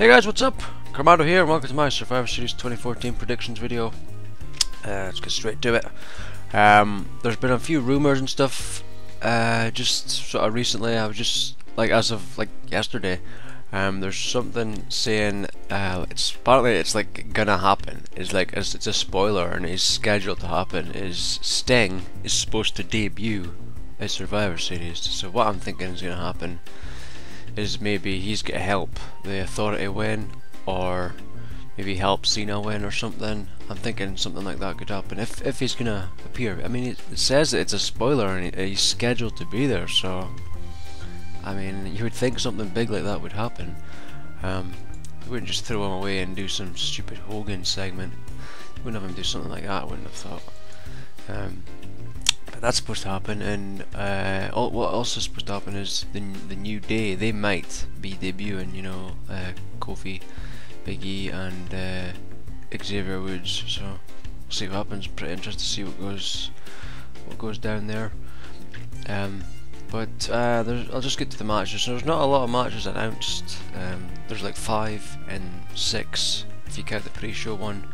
Hey guys, what's up? Carmado here, and welcome to my Survivor Series 2014 predictions video. Let's get straight to it. There's been a few rumors and stuff, just sort of recently. I was just, like, as of, like, yesterday, there's something saying, it's like gonna happen. It's like, it's a spoiler, and it's scheduled to happen, is Sting is supposed to debut at Survivor Series. So what I'm thinking is gonna happen is maybe he's gonna help the Authority win, or maybe help Cena win or something. I'm thinking something like that could happen if he's gonna appear. I mean, it says that it's a spoiler and he's scheduled to be there, so I mean, you would think something big like that would happen. You wouldn't just throw him away and do some stupid Hogan segment. You wouldn't have him do something like that, I wouldn't have thought. But that's supposed to happen, and what else is supposed to happen is the New Day. They might be debuting, you know, Kofi, Big E, and Xavier Woods. So we'll see what happens. Pretty interested to see what goes down there. But I'll just get to the matches. There's not a lot of matches announced. There's like 5 and 6 if you count the pre-show one.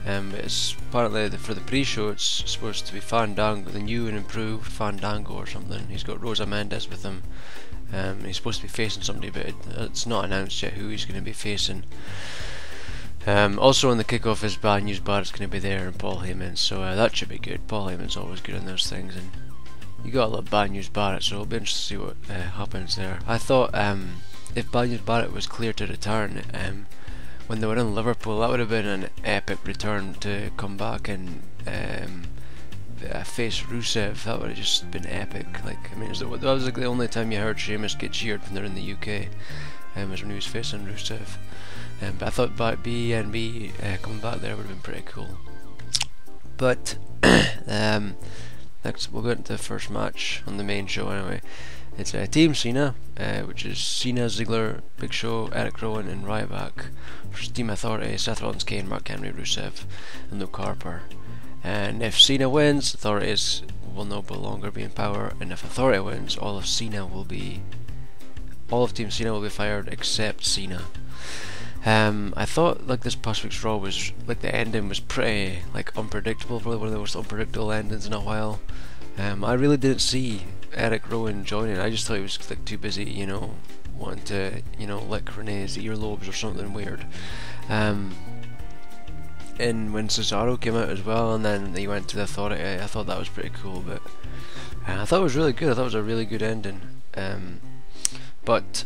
It's apparently for the pre-show it's supposed to be Fandango, the new and improved Fandango or something. He's got Rosa Mendes with him. He's supposed to be facing somebody, but it's not announced yet who he's going to be facing. Also on the kickoff is Bad News Barrett's going to be there, and Paul Heyman, so that should be good. Paul Heyman's always good on those things, and you gotta love Bad News Barrett, so it'll be interesting to see what happens there. I thought if Bad News Barrett was clear to return, when they were in Liverpool, that would have been an epic return to come back and face Rusev. That would have just been epic. Like, I mean, that was like the only time you heard Sheamus get cheered when they're in the UK, was when he was facing Rusev. But I thought B&B coming back there would have been pretty cool. But next we'll go into the first match on the main show anyway. It's Team Cena, which is Cena, Ziggler, Big Show, Eric Rowan, and Ryback versus Team Authority, Seth Rollins, Kane, Mark Henry, Rusev, and Luke Harper. And if Cena wins, Authorities will no longer be in power, and if Authority wins, all of Team Cena will be fired except Cena. I thought, like, this past week's Raw was, like, the ending was pretty, like, unpredictable, probably one of the most unpredictable endings in a while. I really didn't see Eric Rowan joining. I just thought he was, like, too busy, you know, wanting to, you know, lick Renee's earlobes or something weird. And when Cesaro came out as well, and then he went to the Authority, I thought that was pretty cool, but I thought it was really good. I thought it was a really good ending. But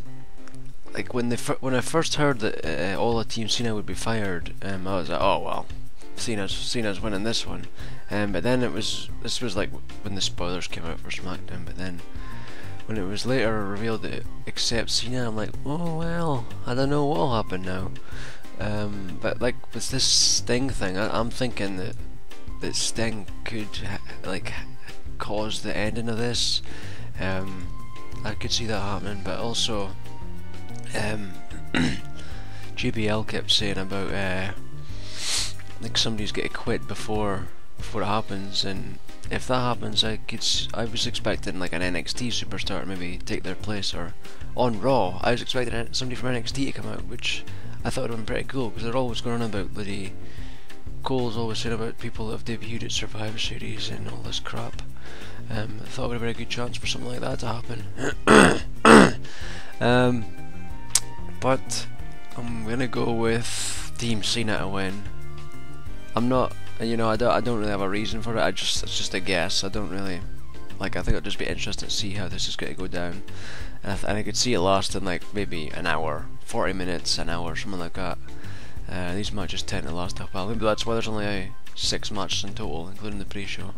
like, when I first heard that all of Team Cena would be fired, I was like, oh well, Cena's winning this one. But then this was like when the spoilers came out for SmackDown. But then when it was later revealed that except Cena, I'm like, oh well, I don't know what'll happen now. But like with this Sting thing, I'm thinking that Sting could like cause the ending of this. I could see that happening, but also JBL kept saying about like somebody's got to quit before it happens, and if that happens, I was expecting like an NXT superstar to maybe take their place, or on Raw I was expecting somebody from NXT to come out, which I thought would have been pretty cool, because they're always going on about bloody Cole's always saying about people that have debuted at Survivor Series and all this crap. I thought it would have been a good chance for something like that to happen. But I'm gonna go with Team Cena to win. I'm not, you know, I don't really have a reason for it. It's just a guess. I don't really, like, I think it'll just be interesting to see how this is going to go down, and I could see it lasting like maybe an hour, 40 minutes, an hour, something like that. These matches tend to last a while. Maybe that's why there's only 6 matches in total, including the pre-show.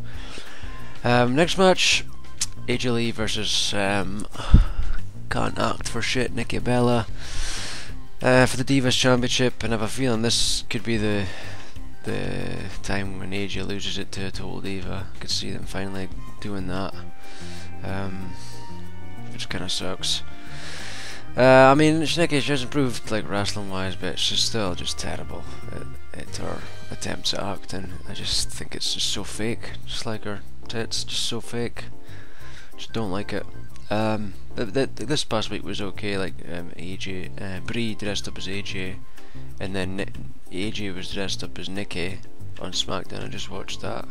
Next match, AJ Lee versus can't act for shit, Nikki Bella, for the Divas Championship, and I have a feeling this could be the time when AJ loses it to a Total Diva. I could see them finally doing that, which kind of sucks. I mean, Nikki has improved, like, wrestling wise, but she's still just terrible at her attempts at acting. I just think it's just so fake, just like her tits, just so fake. Just don't like it. this past week was okay. Like AJ, Brie dressed up as AJ, and then AJ was dressed up as Nikki on SmackDown. I just watched that.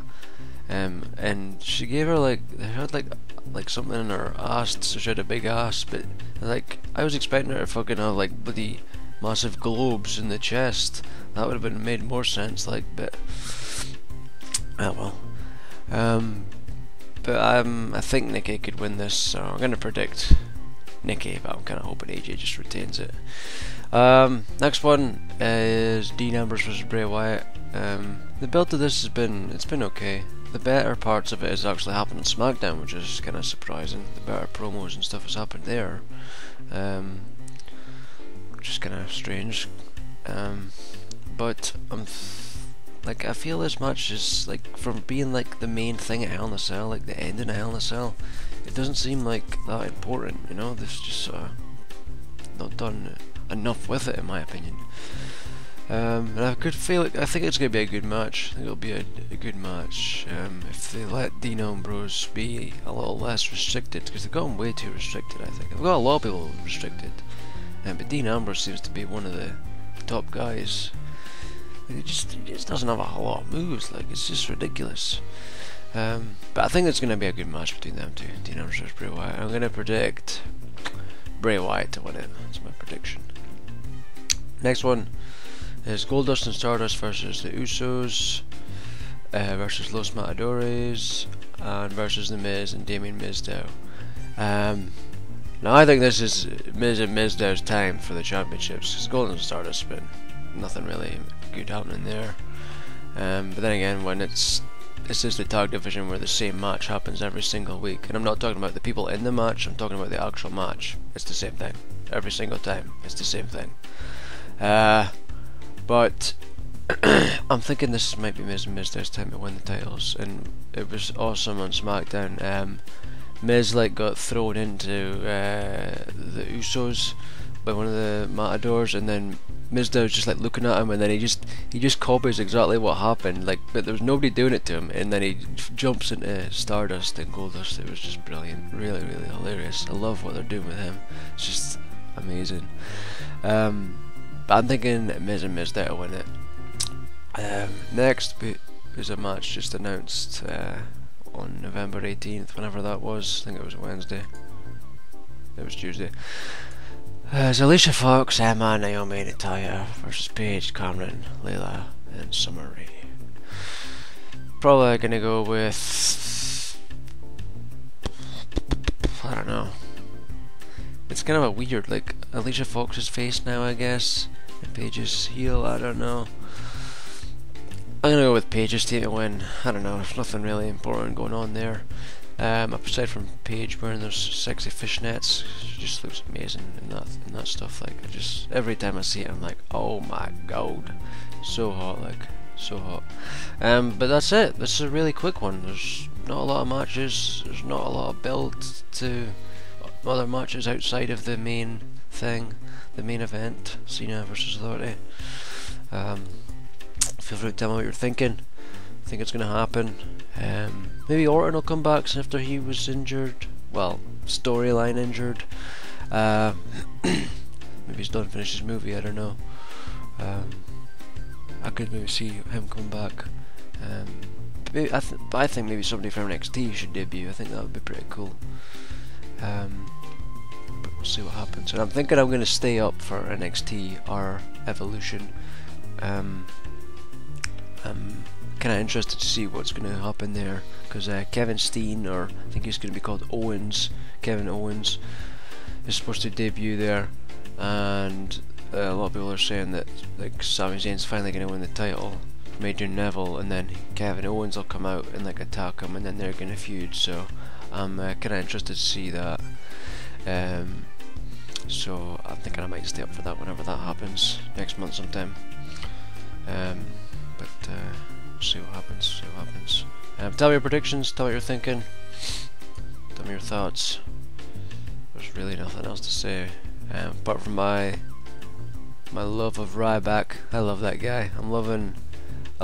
And she gave her they had like something in her ass, so she had a big ass, but like I was expecting her to fucking have like bloody massive globes in the chest. That would have been made more sense, like, but oh well. But I think Nikki could win this, so I'm gonna predict Nikki, but I'm kind of hoping AJ just retains it. Next one is Dean Ambrose vs Bray Wyatt. The build to this has been okay. The better parts of it has actually happened on SmackDown, which is kind of surprising. The better promos and stuff has happened there, which is kind of strange. But like, I feel this match is like, from being like the main thing at Hell in a Cell, like the ending of Hell in a Cell, it doesn't seem like that important. You know, they've just not done enough with it, in my opinion. And I think it's going to be a good match. I think it'll be a good match if they let Dean Ambrose be a little less restricted, because they've got him way too restricted. I think they've got a lot of people restricted, but Dean Ambrose seems to be one of the top guys. He just doesn't have a lot of moves. Like, it's just ridiculous. But I think it's going to be a good match between them two, Dean Ambrose versus Bray Wyatt. I'm going to predict Bray Wyatt to win it. That's my prediction. Next one is Goldust and Stardust versus the Usos, versus Los Matadores, and versus the Miz and Damien Mizdow. Now I think this is Miz and Mizdow's time for the championships, because Goldust and Stardust have been nothing really good happening there. But then again, when it's just the tag division where the same match happens every single week, and I'm not talking about the people in the match, I'm talking about the actual match. It's the same thing every single time. It's the same thing. But I'm thinking this might be Miz and Mizdow's time to win the titles, and it was awesome on SmackDown. Miz got thrown into the Usos by one of the Matadors, and then Mizdow's just looking at him, and then he just copies exactly what happened. But there was nobody doing it to him, and then he jumps into Stardust and Goldust. It was just brilliant, really, really hilarious. I love what they're doing with him. It's just amazing. But I'm thinking Miz and Mizdow to win it. Next is a match just announced on November 18th, whenever that was. I think it was Wednesday. It was Tuesday. It's Alicia Fox, Emma, Naomi, Natalya versus Paige, Cameron, Layla, and Summer Rae. Probably gonna go with, I don't know. It's kind of a weird, Alicia Fox's face now, I guess, and Paige's heel. I don't know. I'm gonna go with Paige's team to win. I don't know. There's nothing really important going on there. Aside from Paige wearing those sexy fishnets, she just looks amazing in that stuff. Every time I see it, I'm like, oh my god, so hot, so hot. But that's it. This is a really quick one. There's not a lot of matches. There's not a lot of build to other matches outside of the main thing, the main event, Cena versus Authority. Feel free to tell me what you're thinking. Think it's gonna happen. Maybe Orton will come back after he was injured. Well, storyline injured. Maybe he's done finished his movie. I don't know. I could maybe see him come back. But I think maybe somebody from NXT should debut. I think that would be pretty cool. But we'll see what happens. And I'm thinking I'm going to stay up for NXT or Evolution. I'm kind of interested to see what's going to happen there, because Kevin Steen, or I think he's going to be called Owens, Kevin Owens, is supposed to debut there, and a lot of people are saying that Sami Zayn's finally going to win the title from Adrian Neville, and then Kevin Owens will come out and attack him, and then they're going to feud. So I'm kind of interested to see that. So I'm thinking I might stay up for that whenever that happens next month sometime. But see what happens. Tell me your predictions. Tell me what you're thinking. Tell me your thoughts. There's really nothing else to say apart from my love of Ryback. I love that guy. I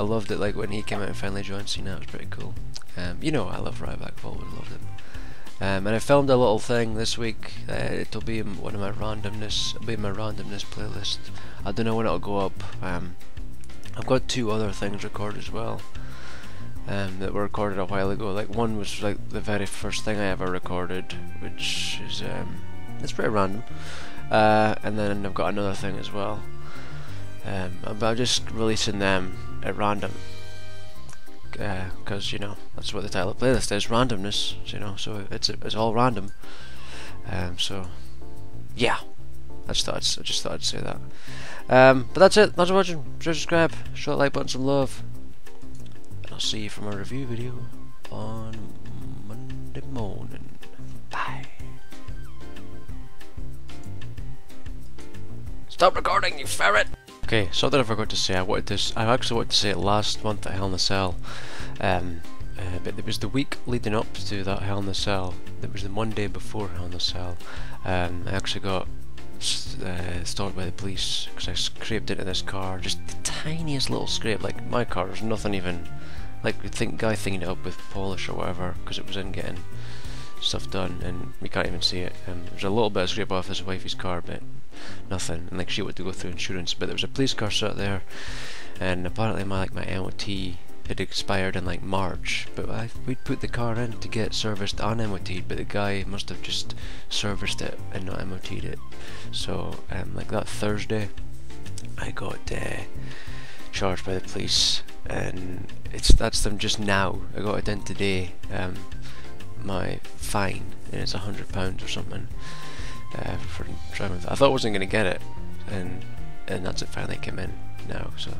loved it when he came out and finally joined Cena. It was pretty cool. You know, I love Ryback. I've always loved him. And I filmed a little thing this week. It'll be in one of my randomness. It'll be in my randomness playlist. I don't know when it'll go up. I've got 2 other things recorded as well. That were recorded a while ago. Like one was like the very first thing I ever recorded, which is it's pretty random. And then I've got another thing as well. But I'm just releasing them at random. Because you know that's what the title of the playlist is, randomness. You know, so it's all random. So yeah, I just thought I'd say that. But that's it. Thanks for watching. Share, subscribe, show the like button some love, and I'll see you for my review video on Monday morning. Bye. Stop recording, you ferret. Okay, something I forgot to say. I actually wanted to say it last month at Hell in a Cell, but it was the week leading up to that Hell in a Cell. It was the Monday before Hell in a Cell. I actually got stopped by the police because I scraped into this car, just the tiniest little scrape. Like my car was nothing even, like guy thinking it up with polish or whatever, because it was in getting stuff done, and you can't even see it. There's a little bit of scrape off his wifey's car, but nothing. And like she wanted to go through insurance, but there was a police car sat there, and apparently my MOT had expired in like March, but we'd put the car in to get serviced and MOT'd, but the guy must have just serviced it and not MOT'd it. So like that Thursday I got charged by the police, and that's them just now. I got it in today, my fine, and it's £100 or something for driving. I thought I wasn't going to get it, and that's it, finally came in now. So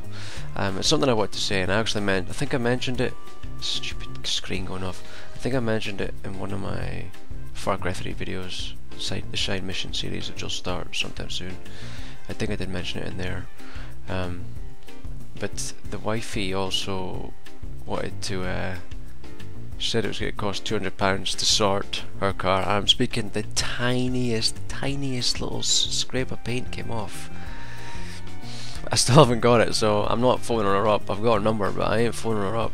it's something I want to say, and I think I mentioned it. Stupid screen going off. I think I mentioned it in one of my Far Cry 3 videos, the side mission series, which will start sometime soon. I think I did mention it in there. But the wifey also wanted to. She said it was going to cost £200 to sort her car. I'm speaking the tiniest little scrape of paint came off. I still haven't got it, so I'm not phoning her up. I've got her number, but I ain't phoning her up,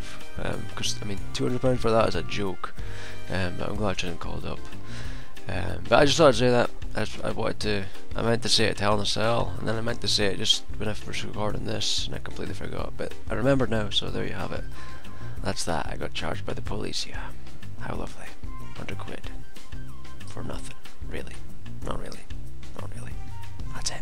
because I mean £200 for that is a joke. But I'm glad she hasn't called up. But I just thought I'd say that. I meant to say it to Hell in a Cell, and then I meant to say it just when I was recording this, and I completely forgot. But I remembered now, so there you have it. That's that. I got charged by the police. Yeah, how lovely. £100 for nothing. Really? Not really. Not really. That's it.